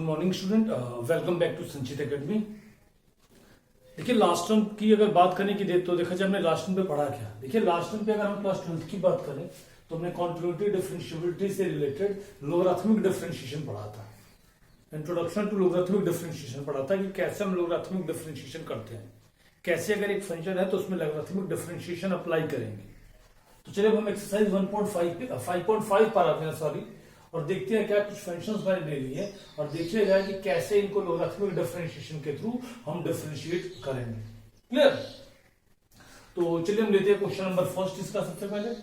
Morning student, welcome back to Sanchit Academy. देखिए last term की अगर बात करने की दे तो देखा जाए हमने लास्ट टर्म पे पढ़ा क्या। देखिए लास्ट टर्म पे अगर हम क्लास 12th की बात करें तो हमने कॉन्टिन्यूटी डिफरेंशिएबिलिटी से रिलेटेड लोगरिथमिक डिफरेंशिएशन पढ़ा था। इंट्रोडक्शन टू लोगरिथमिक डिफरेंशिएशन पढ़ा था कि कैसे हम लोगरिथमिक डिफरेंशिएशन करते हैं, कैसे अगर एक फंक्शन है तो उसमें लोगरिथमिक डिफरेंशिएशन अप्लाई करेंगे। तो चलिए हम एक्सरसाइज 5.5 पर आते हैं सॉरी, और देखते हैं क्या कुछ फंक्शंस मैंने ले लिए और देखिएगा कि कैसे इनको लोगरिथमिक डिफरेंशिएशन के थ्रू हम डिफरेंशिएट करेंगे। क्लियर? तो चलिए हम लेते हैं क्वेश्चन नंबर फर्स्ट। इसका सबसे पहले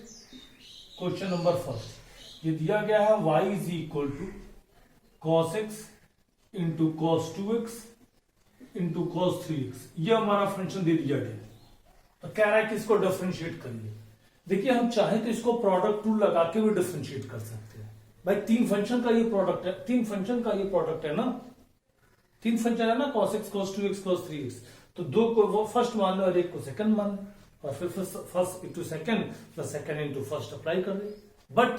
क्वेश्चन नंबर फर्स्ट ये दिया गया है y is equal to cos x into cos 2x into cos 3x। ये हमारा फंक्शन दे दिया गया, तो कह रहा है कि इसको डिफरेंशिएट करिए। देखिए हम चाहे तो इसको प्रोडक्ट रूल लगा के भी डिफरेंशिएट कर सकते हैं। भाई तीन फंक्शन का ये प्रोडक्ट है, तीन फंक्शन का ये प्रोडक्ट है ना, तीन फंक्शन है ना, cos x cos 2x cos 3x। तो दो को वो फर्स्ट मान लो और एक को सेकंड मान लो, और फिर first into second plus second into first apply कर दे। बट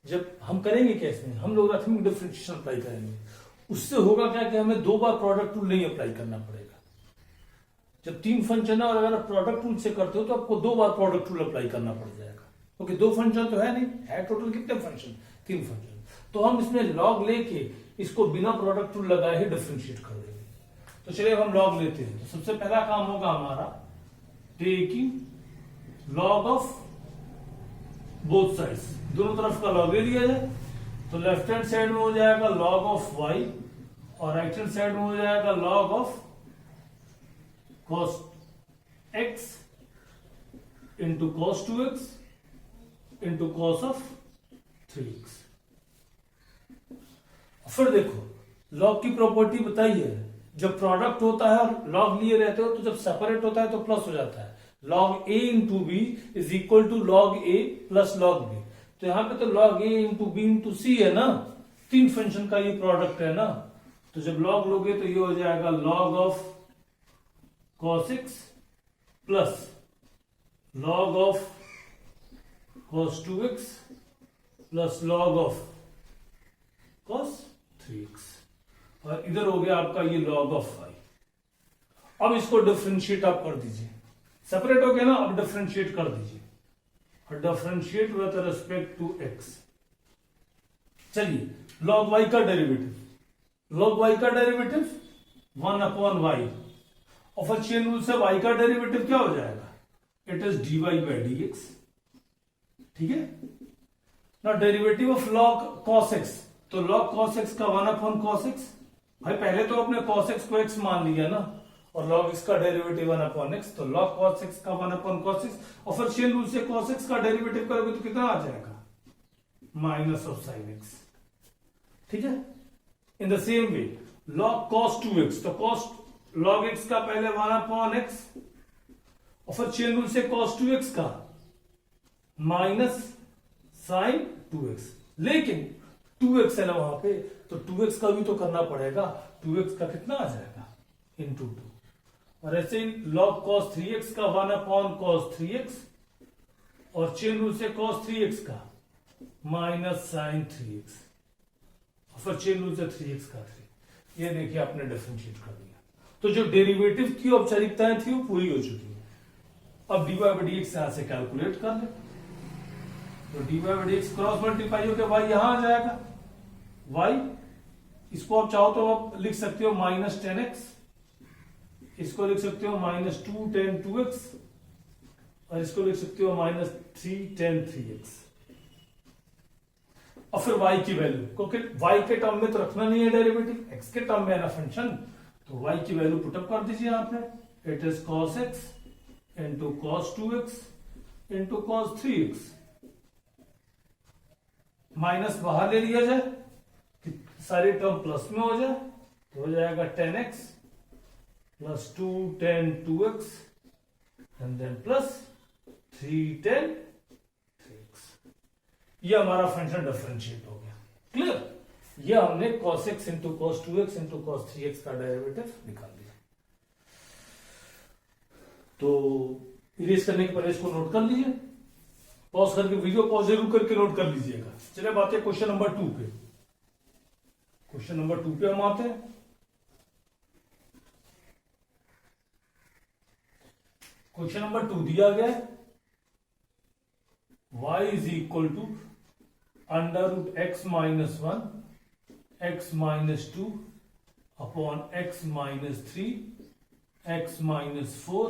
जब हम करेंगे क्या, इसमें हम लोगरिथमिक डिफरेंशिएशन अप्लाई करेंगे, उससे होगा क्या कि हमें दो बार प्रोडक्ट रूल नहीं अप्लाई करना पड़ेगा। जब तीन फंक्शन है और अगर आप प्रोडक्ट रूल से करते हो तो आपको दो बार प्रोडक्ट रूल अप्लाई करना पड़ जाएगा। ओके, दो फंक्शन तो है नहीं, है टोटल कितने फंक्शन, तीन फंक्शन। तो हम इसमें लॉग लेके इसको बिना प्रोडक्ट रूल लगाए ही डिफरेंशिएट कर देंगे। तो चलिए हम लॉग लेते हैं। तो सबसे पहला काम होगा हमारा taking log of both sides, दोनों तरफ का लॉग ले लिया जाए। तो लेफ्ट हैंड साइड में हो जाएगा लॉग ऑफ y और राइट हैंड साइड में हो जाएगा log of cos x into cos 2x into cos of 3x। फिर देखो लॉग की प्रॉपर्टी बताई है, जब प्रोडक्ट होता है और लॉग लिए रहते हो तो जब सेपरेट होता है तो प्लस हो जाता है। Log a into B is equal to log a plus log b। तो यहां पे तो log a into B into C है ना, तीन फंक्शन का ये प्रोडक्ट है ना। तो जब लॉग लोगे तो ये हो जाएगा log of cos x plus log of cos 2x plus log of cos 3x, और इधर हो गया आपका ये log ऑफ y। अब इसको डिफरेंशिएट आप कर दीजिए, सेपरेट हो गया ना, अब डिफरेंशिएट कर दीजिए और differentiate with respect to x। चलिए log y का डेरिवेटिव, log y का डेरिवेटिव 1 अपॉन y, और फिर चेन रूल से y का डेरिवेटिव क्या हो जाएगा, it is dy by dx। ठीक है ना, derivative of log cos x, तो log cos x का 1 अपॉन cos x। भाई पहले तो अपने cos x को x मान लिया ना, और log x का डेरिवेटिव 1 अपॉन x, तो log cos x का 1 अपॉन cos x, और फिर चेन रूल से cos x का डेरिवेटिव करोगे तो कितना आ जाएगा, माइनस ऑफ sin x। ठीक है, in the same way log cos 2x, तो cos log x का पहले 1 अपॉन x, और फिर चेन रूल से cos 2x का माइनस sin 2x। लेकिन 2x है ना वहां पे, तो 2x का भी तो करना पड़ेगा, 2x का कितना आ जाएगा इंटू 2, और ऐसे ही log cos 3x का 1 अपॉन cos 3x, और चेन रूल से cos 3x का माइनस sin 3x, और फिर चेन रूल से 3x का 3। ये देखिए आपने डिफरेंशिएट कर दिया। तो जो डेरिवेटिव की औपचारिकताएं थी वो पूरी हो चुकी है। अब dy बाई dx यहां से कैलकुलेट कर ले, तो dy by dx cross multiply होकर y यहां आ जाएगा, y इसको आप चाहो तो आप लिख सकते हो माइनस 10x, इसको लिख सकते हो माइनस 2 10 2x, और इसको लिख सकते हो माइनस 3 10 3x। और फिर y की वैल्यू, क्योंकि y के टर्म में तो रखना नहीं है डेरिवेटिव, x के टर्म में है ना फंक्शन, तो y की वैल्यू पुटअप कर दीजिए यहां पे, it is cos x into cos 2x into cos 3x। Minus बाहर ले लिया जाए कि सारे टर्म प्लस में हो जाए, तो हो जाएगा 10x plus 2 10 2x and then plus 3 10 3x। ये हमारा फंक्शन डिफरेंशिएट हो गया। क्लियर? ये हमने cos x into cos 2x into cos 3x का डेरिवेटिव निकाल दिया। तो इरेज करने के पहले इसको नोट कर लीजिए, पॉज करके वीडियो पॉज जरूर करके नोट कर लीजिएगा। चलिए बात है क्वेश्चन नंबर 2 पे। क्वेश्चन नंबर 2 पे हम आते हैं। क्वेश्चन नंबर 2 दिया गया है y is equal to under root x minus 1 x minus 2 upon x minus 3 x minus 4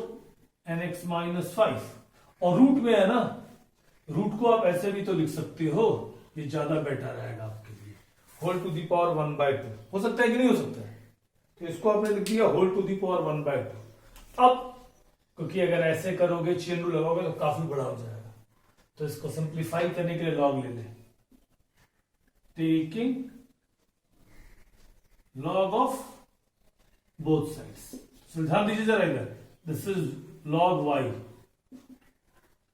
and x minus 5। और रूट में है ना, रूट को आप ऐसे भी तो लिख सकते हो, ये ज्यादा बेटर रहेगा आपके लिए। होल टू दी पावर 1/2 हो सकता है कि नहीं हो सकता है, तो इसको आपने लिख दिया होल टू दी पावर 1/2। अब क्योंकि अगर ऐसे करोगे, चेन रूल लगाओगे तो काफी बड़ा हो जाएगा, तो इसको सिंप्लीफाई करने के लिए लॉग ले लें। Taking log of both sides. ध्यान दीजिए जरा इधर, दिस इज लॉग वाई।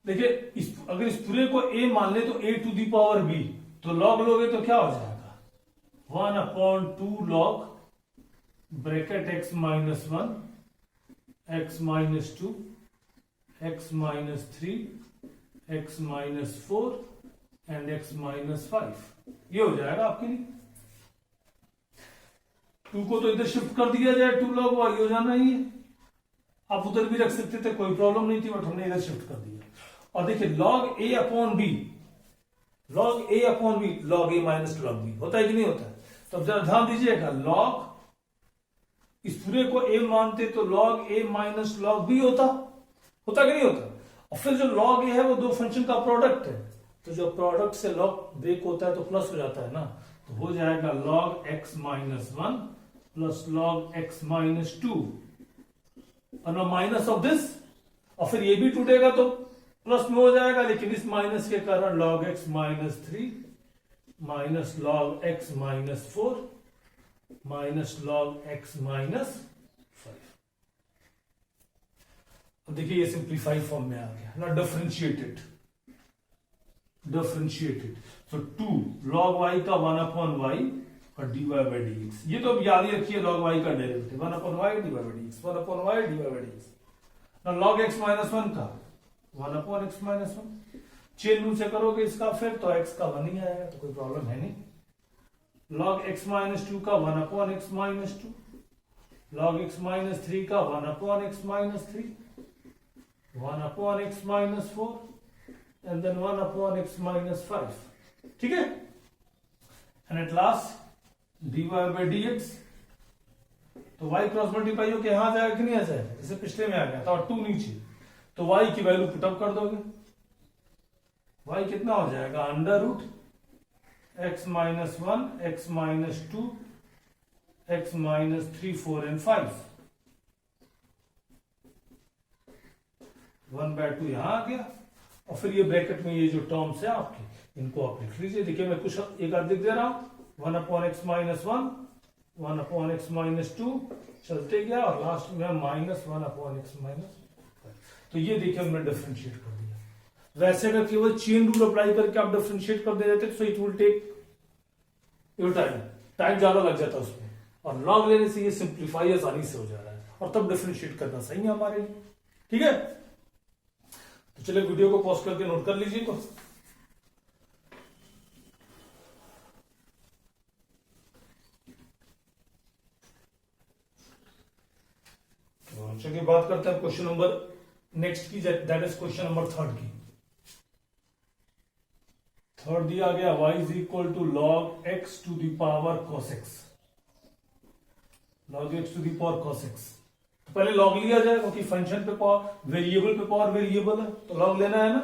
देखिए अगर इस पूरे को a मान ले तो a to the power b, तो लॉग लोगे तो क्या हो जाएगा 1/2 log bracket x minus 1 x minus 2 x minus 3 x minus 4 and x minus 5। ये हो जाएगा आपके लिए। 2 को तो इधर शिफ्ट कर दिया जाए, 2 लॉग वाई हो जाना ही है। आप उधर भी रख सकते थे, कोई प्रॉब्लम नहीं थी, बट हमने इधर शिफ्ट कर दिया। और देखिए लॉग ए अपॉन बी, लॉग ए अपॉन बी लॉग ए माइनस लॉग बी होता है कि नहीं होता है। तो जरा ध्यान दीजिएगा, लॉग इस पूरे को ए मानते तो लॉग ए माइनस लॉग बी होता कि नहीं होता। और फिर जो लॉग ए है वो दो फंक्शन का प्रोडक्ट है, तो जो प्रोडक्ट से लॉग ब्रेक होता है तो प्लस हो जाता है ना, तो हो जाएगा log x minus 1 plus log x minus 2 और माइनस ऑफ दिस, और फिर ये भी टूटेगा तो प्लस में हो जाएगा, लेकिन इस माइनस के कारण log x minus 3 minus log x minus 4 minus log x minus 5। अब देखिए ये सिंप्लीफाई फॉर्म में आ गया ना, डिफरेंशिएटेड तो 2 लॉग y का 1/y और dy by dx। ये तो अब याद ही रखिए, लॉग y का derivative 1/y dy by dx, 1/y dy by dx। ना लॉग x माइनस 1 का 1/x माइनस 1, चेन रूल से करोगे इसका फिर तो x का 1 ही आएगा, तो कोई प्रॉब्लम है नहीं। लॉग x माइनस 2 का 1/x minus 2, log x minus 3 का 1/x minus 3, 1/x minus 4 and then 1/x minus 5। ठीक है, and at last dy by dx। तो y क्रॉस मल्टीप्लाई होकर यहां जाएगा कि नहीं आ जाएगा, जैसे पिछले में आ गया था, और 2 नीचे, तो y की वैल्यू पुटअप कर दोगे, y कितना हो जाएगा under root x minus 1 x minus 2 x minus 3 4 and 5, 1/2 यहां आ गया। और फिर ये ब्रैकेट में ये जो टर्म्स है आपके, इनको आप लिख लीजिए। देखिए मैं कुछ एक आध लिख दे रहा हूं, 1/x माइनस 1 1/x माइनस 2 चलते गया, और लास्ट में माइनस 1/x माइनस 5। तो ये देखिए हमने डिफरेंशिएट कर दिया। वैसे अगर केवल चेन रूल अप्लाई करके आप डिफरेंशिएट कर दे देते तो it will take your time ज्यादा लग जाता उसमें, और लॉग लेने से ये सिंप्लीफाई आसानी से हो जा रहा है, और तब डिफरेंशिएट करना सही है हमारे लिए। ठीक है, तो चलिए वीडियो को पॉज करके नोट कर लीजिए को। चलिए बात करते हैं क्वेश्चन नंबर नेक्स्ट की, दैट इज क्वेश्चन नंबर 3 की। थर्ड दिया गया y is equal to log x to the power cos x, log x to the power cos x। तो पहले लॉग लिया जाए, क्योंकि फंक्शन पे पावर वेरिएबल पे पावर वेरिएबल है, तो लॉग लेना है ना।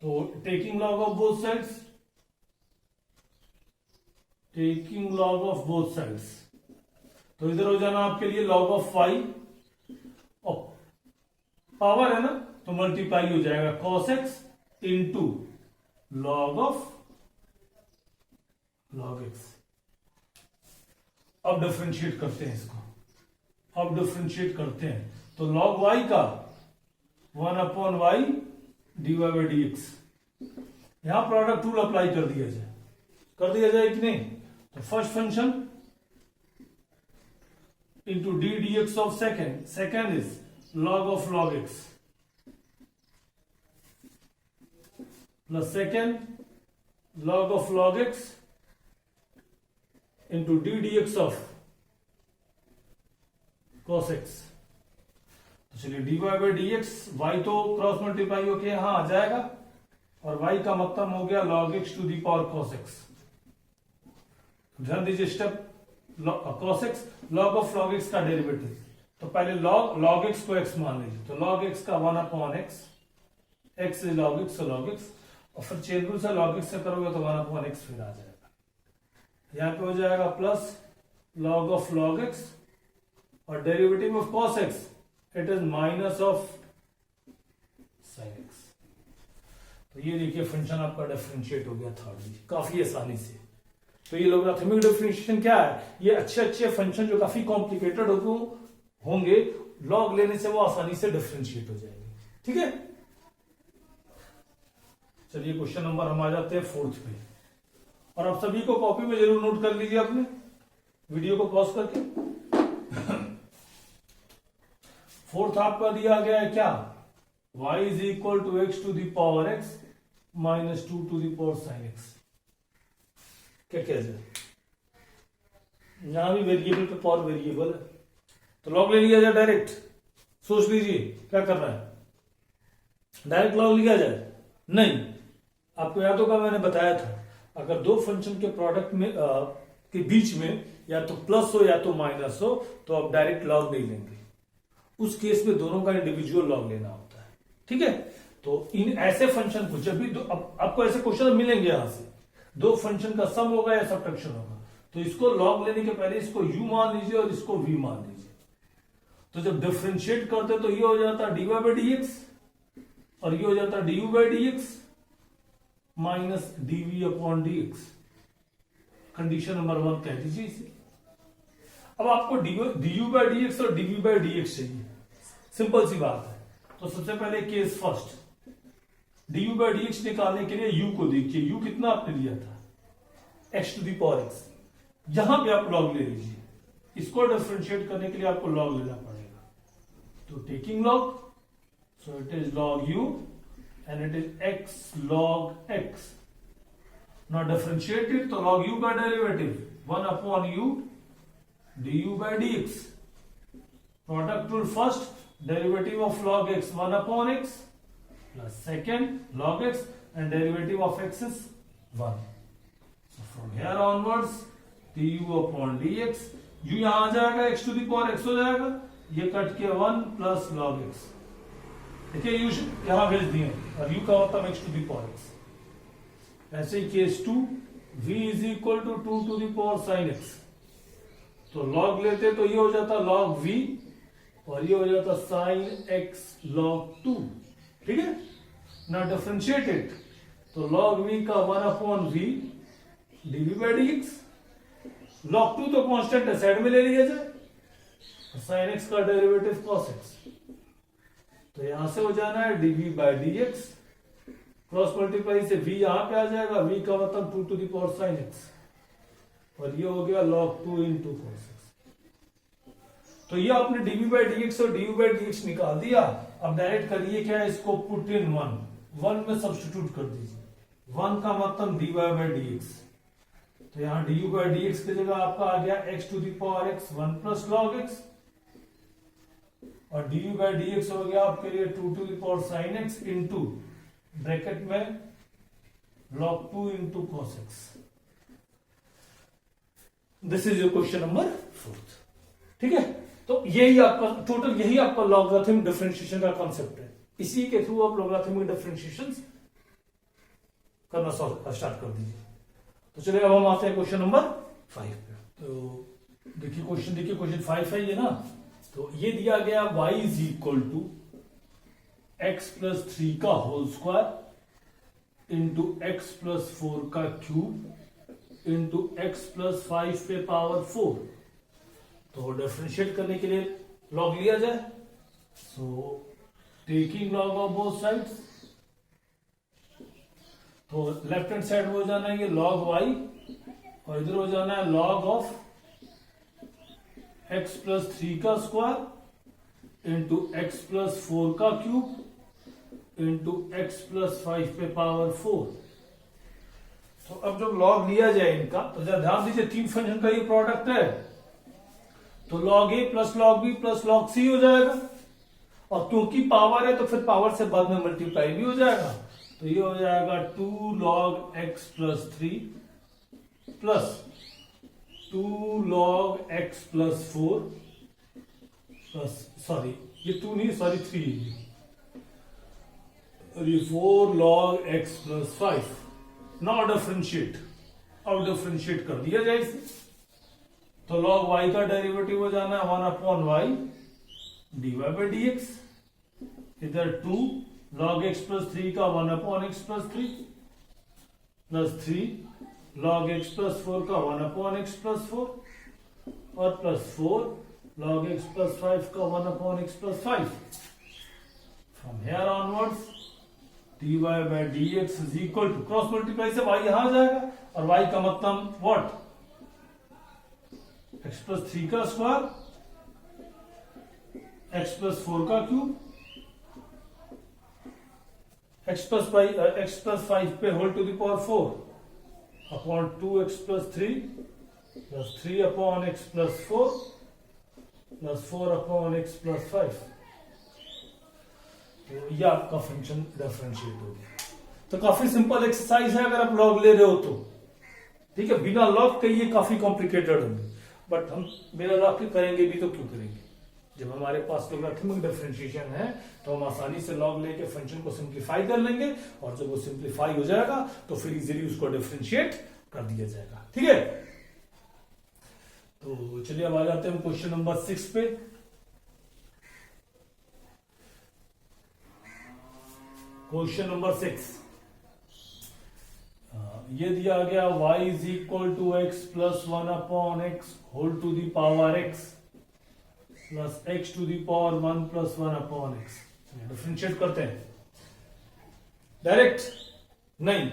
तो taking log of both sides, taking log of both sides, तो इधर हो जाना आपके लिए लॉग ऑफ y, और पावर है ना तो मल्टीप्लाई हो जाएगा cos x into log of log x। अब डिफरेंशिएट करते हैं इसको, अब डिफरेंशिएट करते हैं, तो log y का 1/y dy by dx। यहां प्रोडक्ट रूल अप्लाई कर दिया जाए कि नहीं। तो first function into D dx of second is log x plus second log x into D D x of cos x। तो चलिए dy by D x, y तो क्रॉस मल्टीप्लाई होके यहां आ जाएगा और y का मतलब हो गया log x to the power cos x। ध्यान दीजिए step cos x log of log x का डेरिवेटिव, तो पहले log x को x मान लीजिए, तो log x का 1 upon x, x is log x, log x, और फिर चेन रूल से log x से करोगे तो 1 अपॉन x फिर आ जाएगा। यहां पे हो जाएगा plus log of log x और derivative of cos x it is minus of sin x। तो ये देखिए फंक्शन आपका डिफरेंशिएट हो गया थर्डली, काफी आसानी से। तो ये लोगरिथमिक डिफरेंशिएशन क्या है, ये अच्छे फंक्शन जो काफी कॉम्प्लिकेटेड होंगे, लॉग लेने से वो आसानी से डिफरेंशिएट हो जाएंगे। ठीक है, चलिए क्वेश्चन नंबर हम आ जाते हैं 4th पे, और आप सभी को कॉपी में जरूर नोट कर लीजिए अपने वीडियो को पॉज करके। 4th आपका दिया गया है क्या, y is equal to x to the power x minus 2 to the power sine x। क्या कह जाए, यहां भी वेरिएबल पे पावर वेरिएबल है, तो लॉग ले लिया जाए डायरेक्ट। सोच लीजिए क्या कर रहा है, डायरेक्ट लॉग लिया जाए? नहीं, आपको याद होगा मैंने बताया था, अगर दो फंक्शन के प्रोडक्ट में के बीच में या तो प्लस हो या तो माइनस हो तो आप डायरेक्ट लॉग नहीं लेंगे, उस केस में दोनों का इंडिविजुअल लॉग लेना होता है। ठीक है, तो इन ऐसे फंक्शन को जब भी आपको ऐसे क्वेश्चन मिलेंगे, यहां से दो फंक्शन का सम होगा या सब्ट्रैक्शन होगा, तो इसको लॉग लेने के पहले इसको u मान लीजिए और इसको v मान लीजिए। तो जब डिफरेंशिएट करते तो ये हो जाता dy बाई डी एक्स और ये हो जाता du by D x minus dv upon d x. Condition number 1 कह दीजिए इसे। अब आपको du बाई डी एक्स और dv बाई डी एक्स चाहिए, सिंपल सी बात है। तो सबसे पहले case first, du by D x निकालने के लिए u को देखिए, u कितना आपने लिया था, x to the power x। यहां पे आप लॉग ले लीजिए, इसको डिफरेंशिएट करने के लिए आपको लॉग लेना पड़ेगा। तो taking log, so it is log u and it is x log x। Now differentiated, तो log u का derivative 1 upon u du by D x. Product rule first, derivative of log x 1 upon x plus second log x and derivative of x is 1. So from here onwards du upon dx, u यहां आ जाएगा x to the power x हो जाएगा, ये cut के 1 plus log x। देखिए u यहां भेज दिए और u का मतलब x to the power x। ऐसे ही case 2, v is equal to 2 to the power sin x। तो log लेते तो ये हो जाता log v और ये हो जाता sin x log 2। ठीक है ना, डिफरेंशिएटेड, तो log v का 1 upon v dv by D x. log 2 तो कांस्टेंट है, साइड में ले लिया जाए, sin x का डेरिवेटिव cos x। तो यहां से हो जाना है dv by D x, cross multiply से v यहां पे आ जाएगा, v का मतलब 2 to the power sin x, और ये हो गया log 2 इंटू cos x। तो ये आपने dv बाई डी एक्स और du बाई डी एक्स निकाल दिया। अब डायरेक्ट करिए क्या है, इसको पुट इन 1 में सब्स्टिट्यूट कर दीजिए। 1 का मतलब dy बाई डी एक्स, तो यहां du बाई डी एक्स की जगह आपका आ गया x to the power x 1 plus log x, और du बाई डी एक्स हो गया आपके लिए 2 to the power sin x into bracket में log 2 into cos x। This is your question number 4। ठीक है, तो यही आपका टोटल, यही आपका लॉगरिथमिक डिफरेंशिएशन का कॉन्सेप्ट है। इसी के थ्रू आप लॉगरिथमिक डिफरेंशिएशन करना स्टार्ट कर दीजिए। तो चलिए अब हम आते हैं क्वेश्चन नंबर 5 पे। तो देखिए क्वेश्चन 5 है ये ना, तो ये दिया गया y is equal to x plus 3 का whole square into x plus 4 का क्यूब इंटू x प्लस 5 पे पावर 4। तो डिफरेंशिएट करने के लिए लॉग लिया जाए, so taking log of both sides, तो लेफ्ट हैंड साइड में हो जाना है ये log y और इधर हो जाना है log ऑफ x प्लस 3 का स्क्वायर इंटू x प्लस 4 का क्यूब इंटू x प्लस 5 पे पावर 4। तो अब जब लॉग लिया जाए इनका, तो जरा ध्यान दीजिए, तीन फंक्शन का ये प्रोडक्ट है, तो log A plus log B plus log C हो जाएगा, और क्योंकि पावर है तो फिर पावर से बाद में मल्टीप्लाई भी हो जाएगा, तो ये हो जाएगा 2 log x plus 3 plus 2 log x plus 4 plus, sorry ये 2 नहीं, सॉरी 3, और ये 4 log x plus 5। Now differentiate, अब डिफरेंशिएट कर दिया जाए इसे, तो log y का डेरिवेटिव हो जाना है 1 upon y dy by D x, इधर 2 log x प्लस 3 का 1 upon x plus 3 plus 3 log x plus 4 का 1 अपॉन x प्लस 4 और प्लस 4 log x प्लस 5 का 1 upon x plus 5। From here onwards dy by D x is equal to, cross multiply से y यहां आ जाएगा, और y का मतलब what, x plus 3 का स्क्वायर x प्लस 4 का क्यूब, x प्लस 5 पे whole to the power 4 upon 2x plus 3 plus 3 upon x plus 4 plus 4 upon x plus 5। तो ये आपका फंक्शन डिफरेंशिएट हो गया। तो काफी सिंपल एक्सरसाइज है अगर आप लॉग ले रहे हो तो, ठीक है। बिना लॉग के ये काफी कॉम्प्लिकेटेड होंगे, बट हम बिना लॉग के करेंगे भी तो क्यों करेंगे, जब हमारे पास लोगरिथमिक डिफरेंशिएशन है तो हम आसानी से लॉग लेके फंक्शन को सिंप्लीफाई कर लेंगे, और जब वो सिंप्लीफाई हो जाएगा तो फिर इजीली उसको डिफरेंशिएट कर दिया जाएगा, ठीक है। तो चलिए अब आ जाते हैं क्वेश्चन नंबर 6 पे। क्वेश्चन नंबर 6 ये दिया गया y is equal to x plus 1 upon x whole to the power x plus x to the power 1 plus 1 upon x। Differentiate करते हैं डायरेक्ट, नहीं,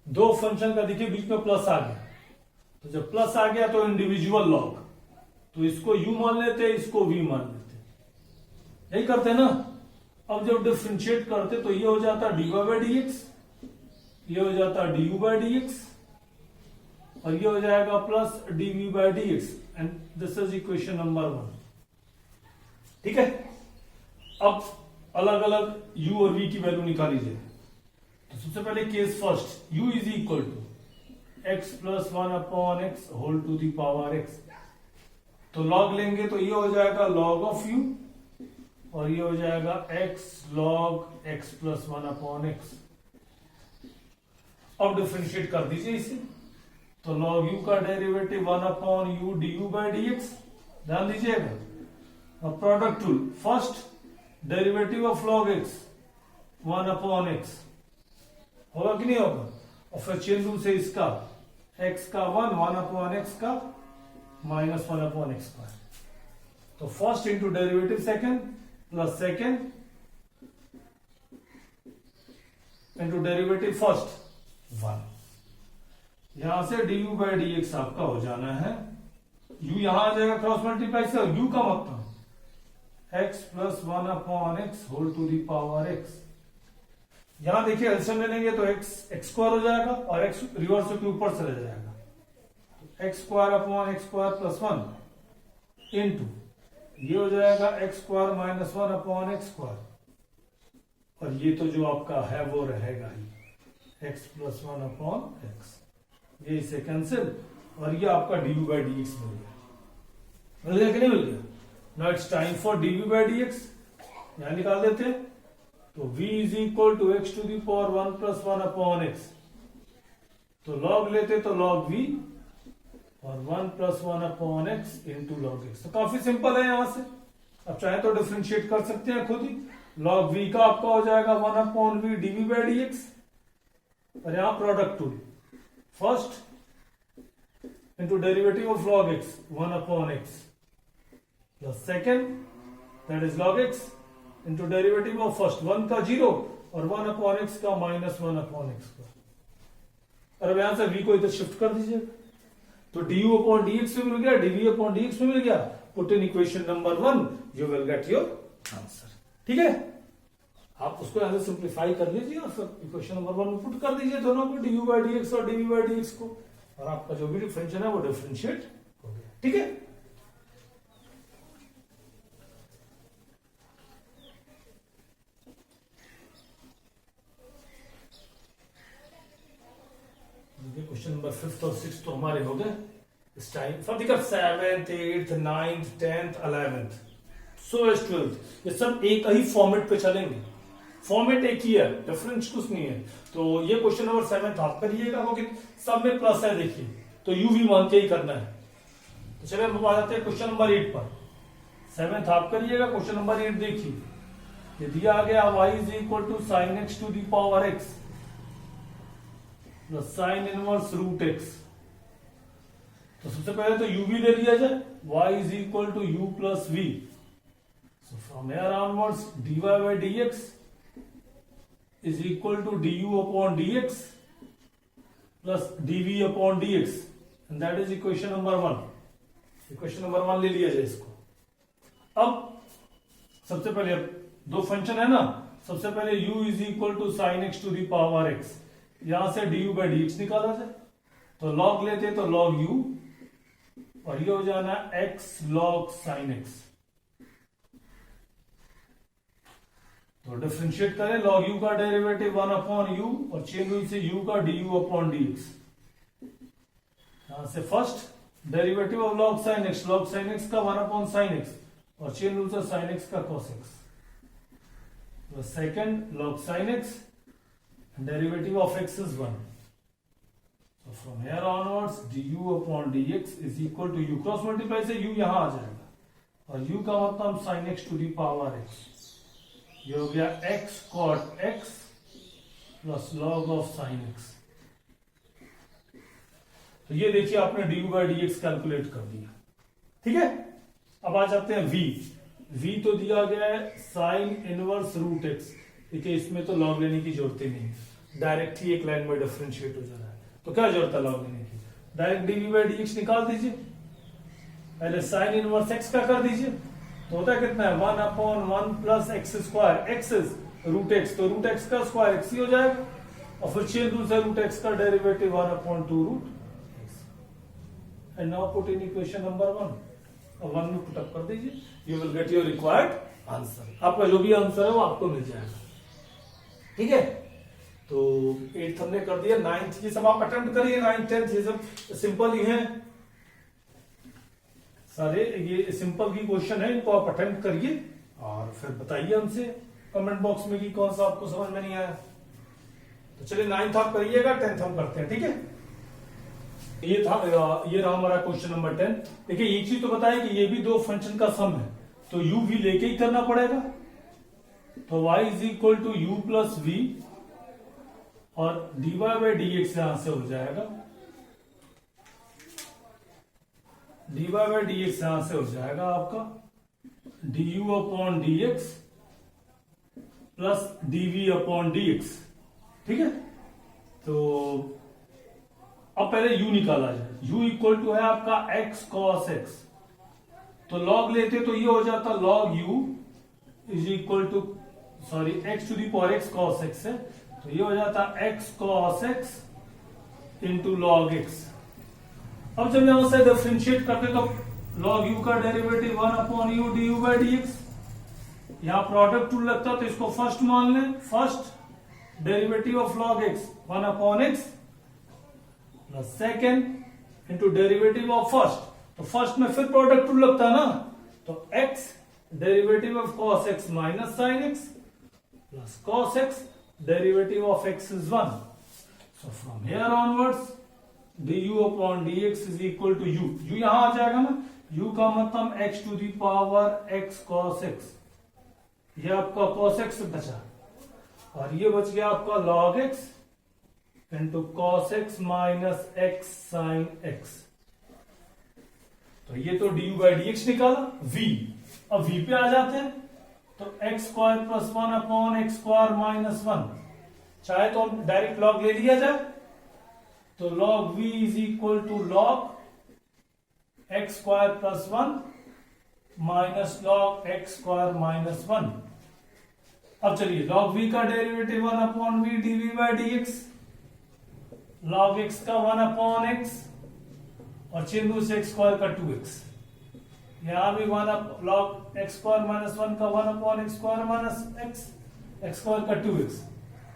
दो फंक्शन का देखिए बीच में प्लस आ गया, तो जब प्लस आ गया तो इंडिविजुअल लॉग, तो इसको u मान लेते हैं, इसको v मान लेते हैं, यही करते हैं ना। अब जब डिफरेंशिएट करते तो ये हो जाता dy बाई डी एक्स, ये हो जाता du बाई डी एक्स, और ये हो जाएगा plus dv by D x, and this is equation number 1, ठीक है। अब अलग अलग u और v की वैल्यू निकाली जाए, तो सबसे पहले case first, u is equal to x plus 1 upon x whole to the power x, तो लॉग लेंगे तो ये हो जाएगा log ऑफ u, और ये हो जाएगा x log x plus 1 upon x। अब डिफरेंशिएट कर दीजिए इसे, तो log u का derivative 1 upon u du by D x, ध्यान दीजिएगा। अब product rule, first derivative of log x 1 upon x होगा कि नहीं होगा, और फिर चेन रूल से इसका x का 1 अपॉन x का माइनस 1 अपॉन x स्क्वायर, तो first into derivative second plus second into derivative first 1, यहां से du बाई डी एक्स आपका हो जाना है, u यहां आ जाएगा क्रॉस मल्टीप्लाई से, और u का मतलब x plus 1 upon x whole to the power x। यहां देखिए एलसीएम ले लेंगे तो x स्क्वायर हो जाएगा, और x रिवर्स होकर ऊपर चला जाएगा, x square upon x square plus 1 into ये हो जाएगा x square minus 1 upon x square, और ये तो जो आपका है वो रहेगा ही x प्लस 1 अपॉन x, ये इसे कैंसिल, और ये आपका du बाई डी एक्स मिल गया कि नहीं मिल गया। Now it's time for dv by D x, यहां निकाल देते हैं, तो v is equal to x to the power 1 plus 1 upon x, तो लॉग लेते तो log v और 1 plus 1 upon x into log x। तो काफी सिंपल है यहां से, अब चाहे तो डिफरेंशिएट कर सकते हैं खुद ही, log v का आपका हो जाएगा 1 upon v dv by D x, और यहां product rule, first into derivative of log x 1 upon x plus second that is log x into derivative of first 1 का 0 और 1 अपॉन x का माइनस 1 अपॉन x का, और अब यहां से v को इधर शिफ्ट कर दीजिए, तो du अपॉन dx में मिल गया, dv अपॉन dx में मिल गया, put in equation number 1, you will get your answer, ठीक है। आप उसको ऐसे सिंप्लीफाई कर लीजिए और फिर इक्वेशन नंबर 1 में पुट कर दीजिए दोनों को, du by dx और dv by dx को, और आपका जो भी डिफरेंशियल है वो डिफरेंशिएट हो गया। ठीक है, क्वेश्चन नंबर 5th और 6th तो हमारे हो गए इस टाइम। फिर देखा 7th 8th 9th 10th 11th so as 12th, ये सब एक ही फॉर्मेट पे चलेंगे, फॉर्मेट एक ही है, डिफरेंस कुछ नहीं है। तो ये क्वेश्चन नंबर 7th आप करिएगा, क्योंकि सब में प्लस है देखिए, तो यू भी मान के ही करना है। तो चलिए हम आ जाते हैं क्वेश्चन नंबर 8 पर। 7th आप करिएगा, क्वेश्चन नंबर 8 देखिए, ये दिया गया y is equal to sine x to the power x plus sine inverse root x. तो सबसे पहले तो u भी दे दिया जाए, y is equal to u plus v। So from here onwards dy by dx is equal to du upon dx plus dv upon dx, and that is equation number 1। Equation number 1 ले लिया जाए इसको। अब सबसे पहले दो function है ना, सबसे पहले u is equal to sine x to the power x, यहां से du by dx निकाला जाए, तो log लेते तो log u, और ये हो जाना x log sin x। तो डिफरेंशिएट करें, log u का डेरिवेटिव 1 अपॉन u, और चेन रूल से u का du अपॉन dx। यहां से first derivative of log sin x का 1 अपॉन sin x, और चेन रूल से sin x का cos x। तो second log sin x, derivative of x is 1. So from here onwards du upon dx is equal to u, cross multiply से u यहां आ जाएगा, और u का मतलब sin x to the power x, ये हो गया x cot x plus log of sin x। तो ये देखिए आपने du by dx कैलकुलेट कर दिया। ठीक है, अब आ जाते हैं v तो दिया गया है साइन इनवर्स रूट x। देखिए इसमें तो लॉग लेने की जरूरत ही नहीं है, डायरेक्ट ही एक लाइन में डिफरेंशिएट हो जा रहा है, तो क्या जरूरत है लॉग लेने की, डायरेक्ट dv by dx निकाल दीजिए। पहले साइन इनवर्स x का कर दीजिए, तो होता है कितना है 1 upon 1 plus x square, x is root x, तो रूट एक्स का स्क्वायर x ही हो जाएगा, और फिर चेन रूल से रूट एक्स का derivative 1 upon 2 root x. And now put in equation number 1, और 1 में पुटअप कर दीजिए, you will get your required answer. आपका जो भी आंसर है वो आपको मिल जाएगा। ठीक है, तो 8th हमने कर दिया, 9th ये सब आप अटेम्प्ट करिए, 9th 10th ये सब सिंपल ही है सारे, ये सिंपल की क्वेश्चन है, इनको आप अटेम्प्ट करिए और फिर बताइए हमसे कमेंट बॉक्स में कि कौन सा आपको समझ में नहीं आया। तो चलिए 9th आप करिएगा, 10th हम करते हैं। ठीक है, ये रहा हमारा क्वेश्चन नंबर 10। देखिए एक चीज तो बताया कि ये भी दो फंक्शन का सम है, तो u भी लेके ही करना पड़ेगा, तो y is equal to u plus v, और dy by dx यहां से हो जाएगा, dy by dx यहां से हो जाएगा आपका du upon dx plus dv upon dx। ठीक है, तो अब पहले u निकाला जाए, u इक्वल टू है आपका x cos x, तो log लेते तो ये हो जाता log u is equal to x to the power x cos x है, तो ये हो जाता x cos x into log x। अब जब यहां से डिफरेंशिएट करते तो log u का derivative 1 upon u du by dx, यहां प्रोडक्ट टूल लगता तो इसको फर्स्ट मान लें, first derivative of log x 1 upon x plus second into derivative of first, तो फर्स्ट में फिर प्रोडक्ट टूल लगता है ना, तो x derivative of cos x minus sin x plus cos x derivative of x is 1। So from here onwards du upon dx is equal to u, u यहां आ जाएगा ना, u का मतलब x to the power x cos x, ये आपका cos x बचा, और ये बच गया आपका log x into cos x minus x sin x। तो ये तो du by dx निकाला, v, अब v पे आ जाते हैं, तो x square plus 1 upon x square minus 1, चाहे तो डायरेक्ट log ले लिया जाए, तो log v is equal to log x square plus 1 minus log x square minus 1। अब चलिए log v का derivative 1 upon v dv by dx, log x का 1 अपॉन x और चेन रूल से x स्क्वायर का 2x, यहां भी 1 log x square minus 1 का 1 upon x square minus x square का 2x,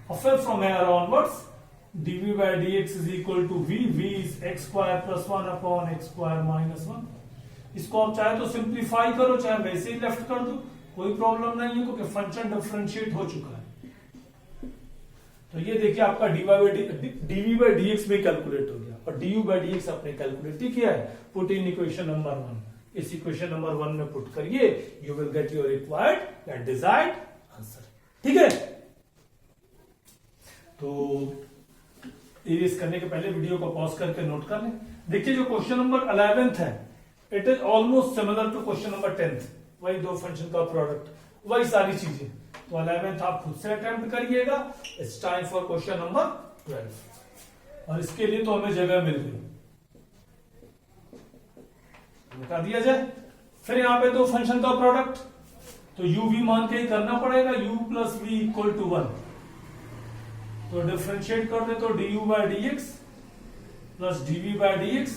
और फिर from here onwards dv by dx is equal to v is x square plus 1 upon x square minus 1। इसको आप चाहे तो सिंप्लीफाई करो, चाहे वैसे ही लेफ्ट कर दो, कोई प्रॉब्लम नहीं है क्योंकि फंक्शन डिफरेंशिएट हो चुका है। तो ये देखिए आपका dv by dx भी कैलकुलेट हो गया और du by dx आपने कैलकुलेट ही किया है। पुट इन इक्वेशन नंबर 1, इस इक्वेशन नंबर 1 में पुट करिए, you will get your required and desired answer. ठीक है, तो इरेज करने के पहले वीडियो को पॉज करके नोट कर लें। देखिए जो क्वेश्चन नंबर 11th है, it is almost similar to question number 10th, वही दो फंक्शन का प्रोडक्ट, वही सारी चीजें। तो 11th आप खुद से अटेम्प्ट करिएगा। It's time for question number 12, और इसके लिए तो हमें जगह मिल गई, बता दिया जाए। फिर यहां पे दो फंक्शन का प्रोडक्ट, तो u v मान के ही करना पड़ेगा, u plus v equal to 1। तो डिफरेंशिएट कर दे तो du by dx plus dv by dx,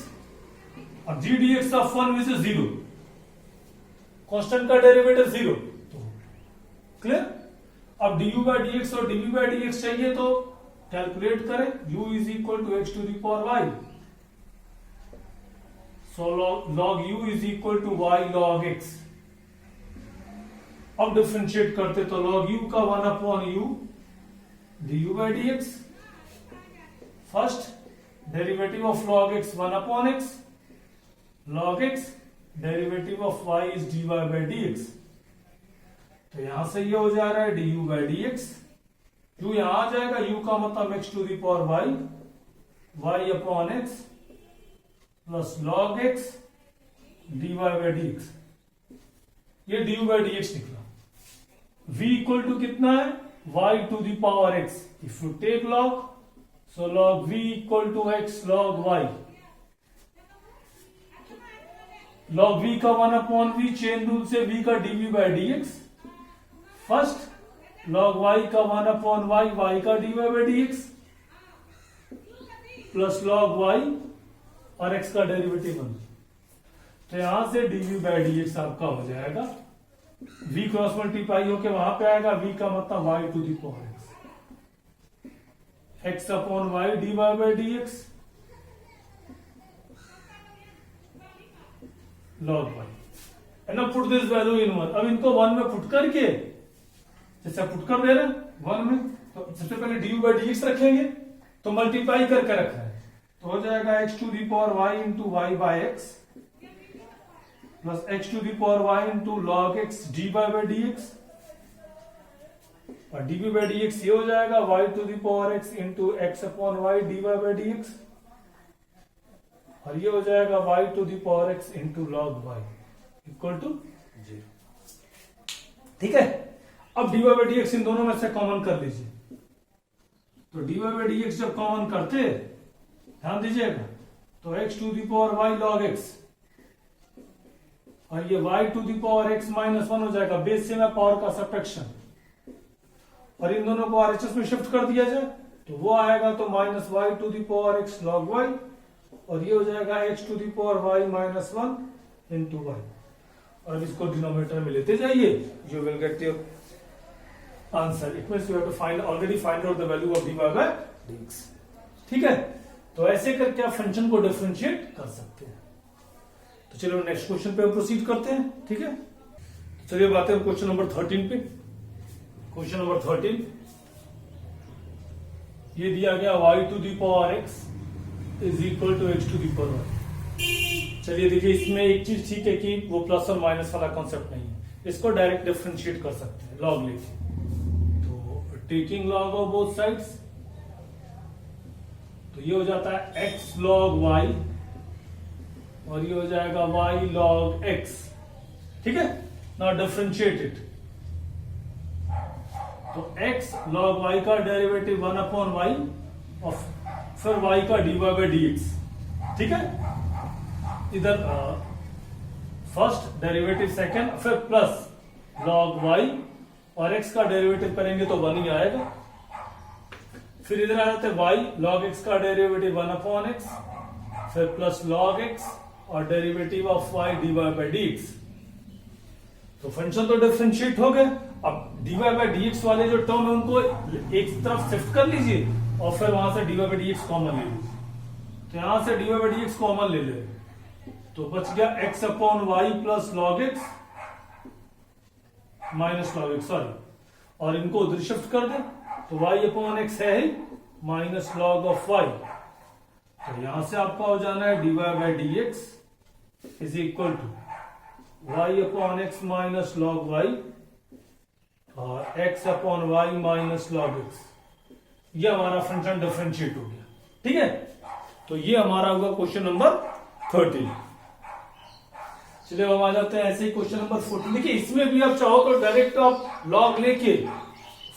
अब g dx of 1 which is 0, constant का डेरिवेटिव 0, तो क्लियर। अब du बाई dx और dv बाई dx चाहिए तो कैलकुलेट करें, u is equal to x to the power y, so log u is equal to y log x। अब differentiate करते तो log u का 1 upon u du by dx, first derivative of log x 1 upon x, log x derivative of y is dy by dx। तो यहां से ये हो जा रहा है du by dx, u यहां आ जाएगा, u का मतलब x to the power y upon x plus log x dy by dx, ये du by dx निकला। v इक्वल टू कितना है, y to the power x, if you take log, so log v equal to x log y, log v का 1 upon v, chain rule से v का dv by dx, first log y का 1 upon y, y का dy by dx plus log y और x का derivative 1। तो यहां से dv by dx आपका हो जाएगा, v क्रॉस मल्टीप्लाई होके वहां पे आएगा, v का मतलब y to the power x upon y dy by dx log y, and now put this value in 1। अब इनको 1 में पुट करके, जैसे पुट कर दे रहे 1 में, तो सबसे पहले du बाई dx रखेंगे, तो मल्टीप्लाई करके रखा है, तो हो जाएगा x to the power y into y by x plus x to the power y into log x dy by dx, और dv by dx ये हो जाएगा y to the power x into x upon y dy by dx, और ये हो जाएगा y to the power x into log y equal to 0। ठीक है, अब dy by dx इन दोनों में से कॉमन कर लीजिए, तो dy by dx जब कॉमन करते, ध्यान दीजिएगा, तो x to the power y log x, और ये y to the power x minus 1 हो जाएगा, बेस से में पावर का सब्ट्रैक्शन, और इन दोनों को RHS में शिफ्ट कर दिया जाए तो वो आएगा तो minus y to the power x log y, और ये हो जाएगा x to the power y minus 1 into y, और इसको डिनोमिनेटर में लेते जाइए, you will get your answer. It means you have to find already find out the value of dy by dx। ठीक है, तो ऐसे करके आप फंक्शन को डिफरेंशिएट कर सकते हैं। तो चलो नेक्स्ट क्वेश्चन पे हम प्रोसीड करते हैं। ठीक है, चलिए बात है क्वेश्चन नंबर 13 पे। क्वेश्चन नंबर 13 ये दिया गया y to the power x is equal to x to the power y। चलिए देखिए, इसमें एक चीज ठीक है कि वो प्लस और माइनस वाला कॉन्सेप्ट नहीं है, इसको डायरेक्ट डिफरेंशिएट कर सकते हैं लॉग लेके। तो taking log of both sides, तो ये हो जाता है x log y और ये हो जाएगा y log x। ठीक है, नाउ डिफरेंशिएट इट, तो x log y का डेरिवेटिव 1 अपॉन y और फिर y का dy by dx। ठीक है, इधर फर्स्ट डेरिवेटिव सेकंड, फिर प्लस log y और x का डेरिवेटिव करेंगे तो 1 ही आएगा। फिर इधर आ जाते हैं y, log x का डेरिवेटिव 1/x, फिर प्लस log x और derivative of y dy by dx। तो फंक्शन तो डिफरेंशिएट हो गए। अब dy by dx वाले जो टर्म है उनको एक तरफ शिफ्ट कर लीजिए और फिर वहां से dy by dx कॉमन ले लीजिए। तो यहां से dy by dx कॉमन ले ले तो बच गया x upon y plus log x minus log x, sorry, और इनको उधर शिफ्ट कर दे तो y अपॉन एक्स है ही माइनस लॉग ऑफ y। तो यहां से आपका हो जाना है dy by dx is equal to y upon x minus log y और x upon y minus log x। ये हमारा फंक्शन डिफरेंशिएट हो गया। ठीक है, तो ये हमारा होगा क्वेश्चन नंबर 13। चलिए हम आ जाते हैं ऐसे ही क्वेश्चन नंबर 14। देखिए इसमें भी आप चाहो तो डायरेक्ट आप लॉग लेके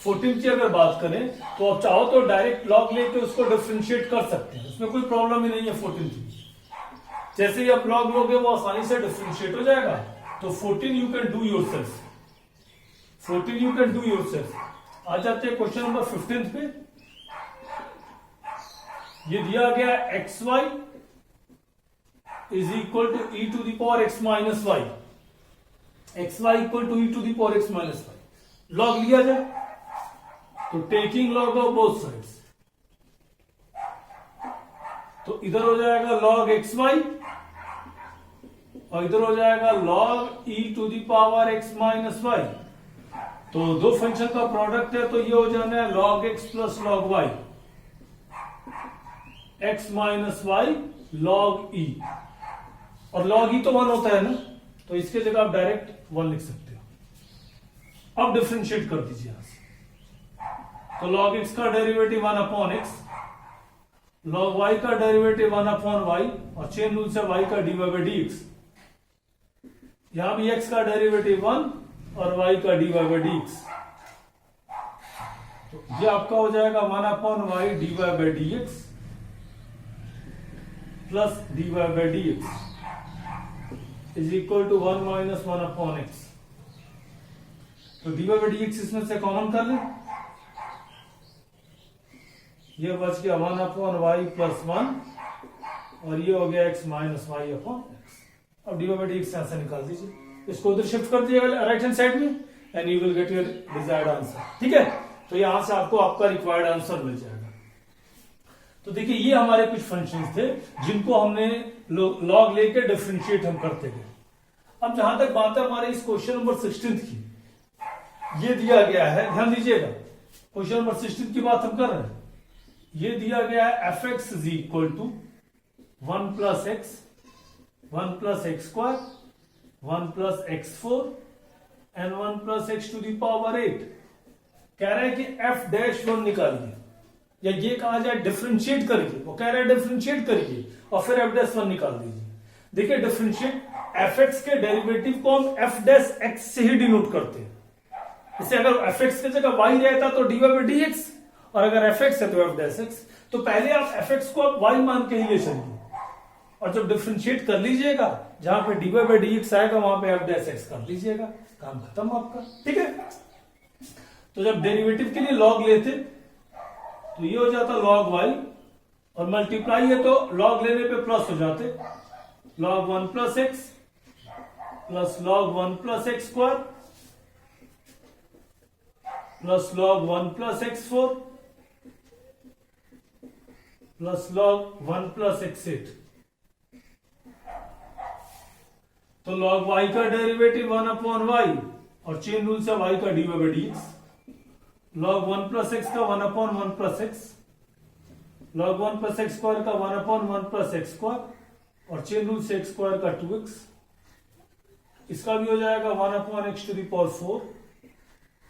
14 की अगर बात करें तो आप चाहो तो डायरेक्ट लॉग लेके उसको डिफरेंशिएट कर सकते हैं, उसमें कोई प्रॉब्लम ही नहीं है। 14 की जैसे ही आप लॉग लोगे वो आसानी से डिफरेंशिएट हो जाएगा। तो 14 you can do yourself, 14 you can do yourself. आ जाते हैं क्वेश्चन नंबर 15 पे। ये दिया गया x y is equal to e to the power x minus y, x y equal to e to the power x minus y. Log लिया जाए तो taking log of both sides, तो इधर हो जाएगा लॉग एक्स वाई और इधर हो जाएगा log e to the power x minus y. तो दो फंक्शन का प्रोडक्ट है तो ये हो जाना है log x plus log y, x minus y log e, और लॉग ई तो 1 होता है ना, तो इसके जगह आप डायरेक्ट 1 लिख सकते हो। अब डिफरेंशिएट कर दीजिए यहां से, तो लॉग एक्स का derivative 1 upon x, log y का डेरिवेटिव 1 अपॉन वाई, और चेन रूल से वाई का d y by D x. यहां भी एक्स का डेरिवेटिव 1 और वाई का d y by D x. तो ये आपका हो जाएगा 1 upon y d y by D x plus d y by D x is equal to 1 minus 1 upon x. तो d y by D x इसमें से कॉमन कर लें, ये बच गया 1 अपॉन वाई प्लस 1 और ये हो गया x minus y upon x. अब d y by D x यहां से निकाल दीजिए, इसको उधर शिफ्ट कर दिएगा राइट हैंड साइड में and you will get your desired answer. ठीक है, तो यहां से आपको आपका रिक्वायर्ड आंसर मिल जाएगा। तो देखिए ये हमारे कुछ फंक्शंस थे जिनको हमने लॉग लेके डिफरेंशिएट हम करते गए। अब जहां तक बात है हमारे इस क्वेश्चन नंबर 16 की, ये दिया गया है, ध्यान दीजिएगा, क्वेश्चन नंबर 16 की बात हम कर रहे हैं। ये दिया गया है f x is equal to 1 plus x, 1 plus x square, 1 plus x 4 and 1 plus x to the power 8। कह रहा है कि एफ डैश 1 निकालिए, या ये कहा जाए डिफरेंशिएट करिए, वो कह रहा है डिफरेंशिएट करिए और फिर एफ डैश 1 निकाल दीजिए। देखिए डिफरेंशिएट एफ एक्स के डेरिवेटिव को हम एफ डैश एक्स से ही डिनोट करते हैं। इसे अगर एफ एक्स की जगह वाई रहता तो d y by D x, और अगर एफ एक्स है तो एफ डैश एक्स। तो पहले आप एफ एक्स को आप वाई मान के ही ले चलिए, और जब डिफरेंशिएट कर लीजिएगा जहां पे d y by D x आएगा वहां पे एफ डैश एक्स कर लीजिएगा, काम खत्म आपका। ठीक है, तो जब डेरिवेटिव के लिए लॉग लेते तो ये हो जाता लॉग वाई, और मल्टीप्लाई है तो लॉग लेने पे प्लस हो जाते, log 1 plus x plus log 1 plus x square plus log 1 plus x 4 plus log 1 plus x 8। तो लॉग वाई का डेरिवेटिव 1 अपॉन वाई और चेन रूल से वाई का d y by D x, log 1 plus x का 1 upon 1 plus x, log 1 plus x square का 1 upon 1 plus x square और chain rule से x square का 2x। इसका भी हो जाएगा 1 upon x to the power 4,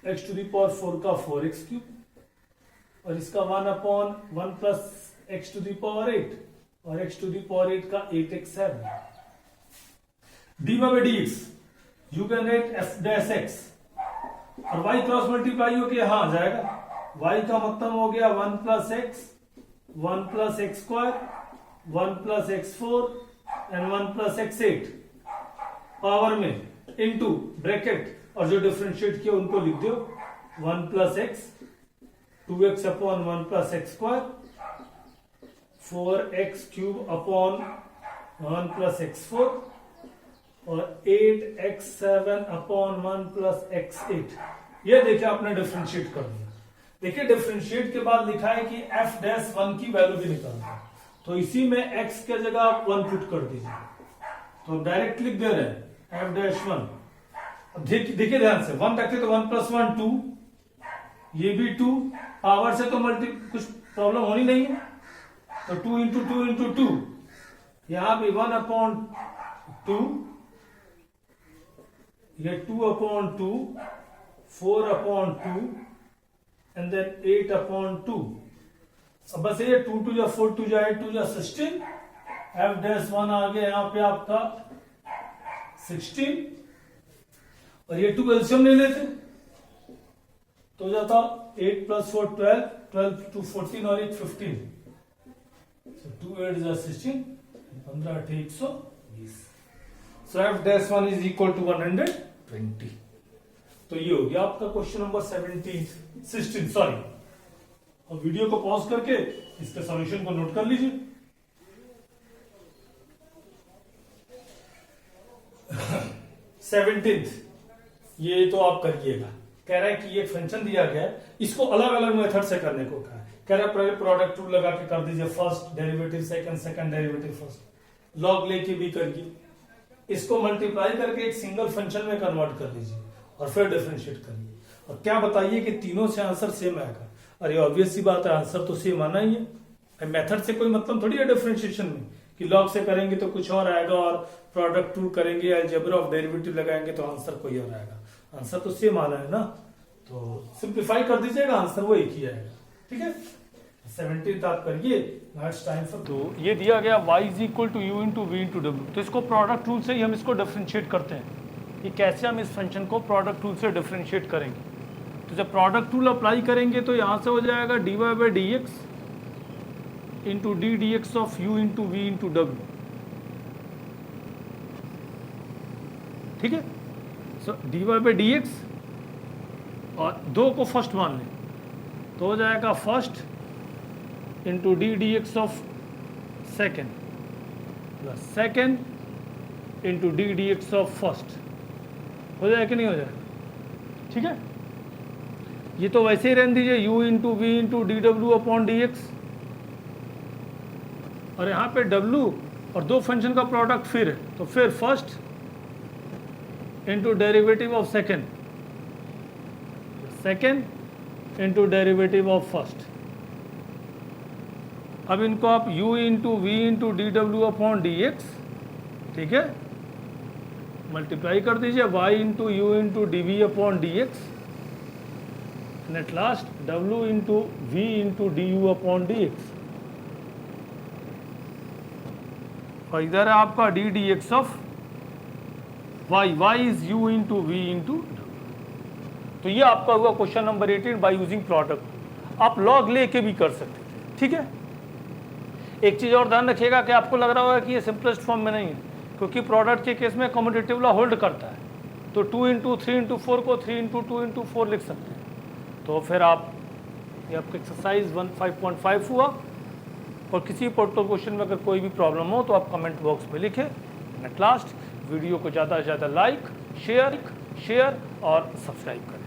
x to the power 4 का 4x क्यूब, और इसका 1 upon 1 plus x to the power 8 और एक्स टू द पावर 8 का 8x है। D y by D x you can write f dash x, और y cross multiply होके यहां आ जाएगा, y का मतलब हो गया 1 plus x, 1 plus x square, 1 plus x 4 and 1 plus x 8 power में इनटू ब्रैकेट, और जो डिफरेंशिएट किया उनको लिख दो 1 plus x, 2x upon 1 plus x square, 4x cube upon 1 plus x 4 और 8x7 अपॉन 1 प्लस एक्स 8। ये देखिए आपने डिफरेंशिएट कर दिया। देखिए डिफरेंशिएट के बाद लिखा है कि f डैश 1 की वैल्यू भी निकालना है, तो इसी में x के जगह आप 1 पुट कर दीजिए, तो डायरेक्ट लिख दे रहे हैं f डैश 1। अब देखिए ध्यान से, 1 रखते तो 1 प्लस 1 2, ये भी 2, पावर से तो कुछ प्रॉब्लम होनी नहीं है, तो 2 इंटू 2 इंटू 2, यहां भी 1 अपॉन 2, ये 2 upon 2, 4 upon 2 and then 8 upon 2। अब बस ये 2 2 जा 4, 2 जा 8, 2 जा 16, f डैश 1 आ गया यहां पे आपका 16, और ये 2 एलसीएम ले लेते तो हो जाता 8 प्लस 4 12, 12 टू 14 और 8 15, so 2 8 जा 16, 15 8 120, so f dash 1 is equal to 120। तो ये हो गया आपका क्वेश्चन नंबर 16 सॉरी। और वीडियो को पॉज करके इसके सॉल्यूशन को नोट कर लीजिए। ये तो आप करिएगा। कह रहा है कि ये फंक्शन दिया गया है, इसको अलग अलग मेथड से करने को कहा है। कह रहा है पहले प्रोडक्ट रूल लगा के कर दीजिए, first derivative second, second derivative first, log लेके भी करिए, इसको मल्टीप्लाई करके एक सिंगल फंक्शन में कन्वर्ट कर दीजिए और फिर डिफरेंशिएट करिए। और क्या बताइए कि तीनों से आंसर सेम आएगा। अरे ऑब्वियस सी बात है, आंसर तो सेम आना ही है। मेथड से कोई मतलब थोड़ी है डिफरेंशिएशन में कि लॉग से करेंगे तो कुछ और आएगा और प्रोडक्ट रूल करेंगे, अलजेब्रा ऑफ डेरिवेटिव लगाएंगे तो आंसर कोई और आएगा। आंसर तो सेम आना है ना, तो सिंप्लीफाई कर दीजिएगा, आंसर वो एक ही आएगा। ठीक है, 17 आप करिए। नेक्स्ट टाइम फॉर तो ये दिया गया y is equal to u into v into डब्ल्यू, तो इसको प्रोडक्ट रूल से ही हम इसको डिफरेंशिएट करते हैं कि कैसे हम इस फंक्शन को प्रोडक्ट रूल से डिफरेंशिएट करेंगे। तो जब प्रोडक्ट रूल अप्लाई करेंगे तो यहाँ से हो जाएगा dy by D x into D D x of u into v into डब्ल्यू। ठीक है, so dy by D x और 2 को फर्स्ट मान लें तो हो जाएगा first into D D x of second plus second into D D x of first. हो जाए कि नहीं हो जाए? ठीक है, ये तो वैसे ही रहने दीजिए, u into v into d डब्ल्यू अपॉन डी एक्स, और यहाँ पे w और 2 फंक्शन का प्रोडक्ट फिर है, तो फिर first into derivative of second, second into derivative of first. अब इनको आप u into v into d डब्ल्यू अपॉन डी एक्स, ठीक है, मल्टीप्लाई कर दीजिए y into u into d v upon d x, and at last w into v into d u upon d x, और इधर है आपका d D x of y is u into v into डब्ल्यू। तो ये आपका हुआ question number 18 by using product. आप लॉग लेके भी कर सकते थे। ठीक है, एक चीज़ और ध्यान रखिएगा कि आपको लग रहा होगा कि ये सिंपलेस्ट फॉर्म में नहीं है, क्योंकि प्रोडक्ट के केस में कम्यूटेटिव लॉ होल्ड करता है, तो 2 इंटू 3 इंटू 4 को 3 इंटू 2 इंटू 4 लिख सकते हैं। तो फिर आप ये आपका एक्सरसाइज 15.5 हुआ, और किसी पर्टिकुलर क्वेश्चन में अगर कोई भी प्रॉब्लम हो तो आप कमेंट बॉक्स में लिखें। एट लास्ट वीडियो को ज़्यादा से ज़्यादा लाइक शेयर और सब्सक्राइब करें।